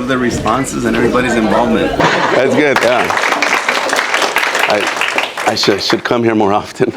the responses and everybody's involvement. That's good, yeah. I should come here more often.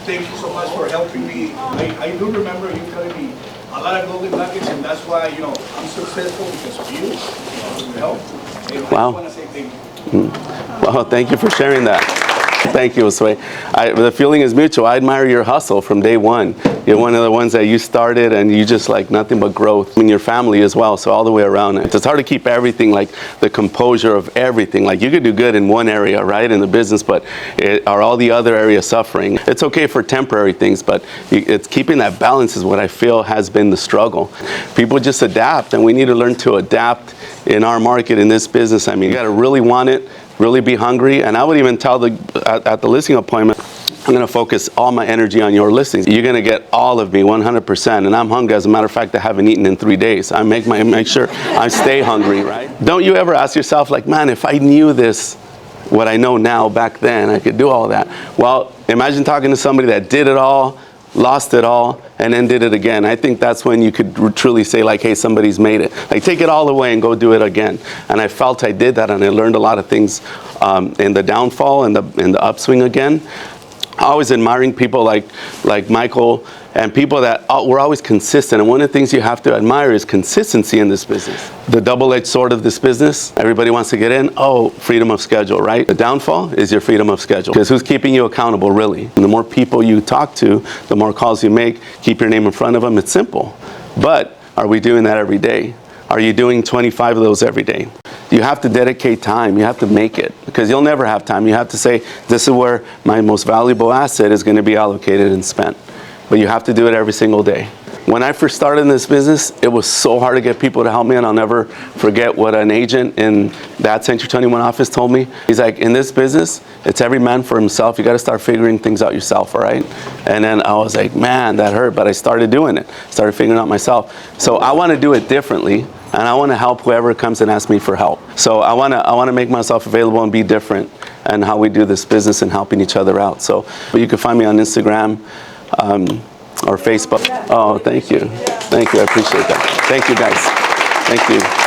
Thank you so much for helping me. I do remember you telling me a lot of golden nuggets, and that's why, I'm successful because of you, your help. And wow. I just want to say thank you. Well, thank you for sharing that. Thank you, Josue. The feeling is mutual. I admire your hustle from day one. You're one of the ones that you started and you just like nothing but growth in your family as well, so all the way around it. It's hard to keep everything, like the composure of everything. Like you could do good in one area, right, in the business, but are all the other areas suffering? It's okay for temporary things, but it's keeping that balance is what I feel has been the struggle. People just adapt, and we need to learn to adapt in our market, in this business. I mean, you got to really want it, really be hungry. And I would even tell at the listing appointment, I'm going to focus all my energy on your listings. You're going to get all of me 100%. And I'm hungry. As a matter of fact, I haven't eaten in 3 days. I make sure I stay hungry, right? Don't you ever ask yourself, like, man, if I knew this, what I know now back then, I could do all that. Well, imagine talking to somebody that did it all, lost it all, and then did it again. I think that's when you could truly say, like, hey, somebody's made it. Like, take it all away and go do it again. And I felt I did that, and I learned a lot of things in the downfall and in the upswing again. Always admiring people like Michael and people that were always consistent. And one of the things you have to admire is consistency in this business. The double-edged sword of this business, everybody wants to get in. Oh, freedom of schedule, right? The downfall is your freedom of schedule. Because who's keeping you accountable, really? And the more people you talk to, the more calls you make, keep your name in front of them. It's simple. But are we doing that every day? Are you doing 25 of those every day? You have to dedicate time. You have to make it, because you'll never have time. You have to say, this is where my most valuable asset is going to be allocated and spent. But you have to do it every single day. When I first started in this business, it was so hard to get people to help me, and I'll never forget what an agent in that Century 21 office told me. He's like, in this business, it's every man for himself. You got to start figuring things out yourself, all right? And then I was like, man, that hurt, but I started doing it. Started figuring out myself. So I want to do it differently. And I want to help whoever comes and asks me for help. So I want to make myself available and be different in how we do this business and helping each other out. So you can find me on Instagram or Facebook. Oh, thank you. Thank you. I appreciate that. Thank you, guys. Thank you.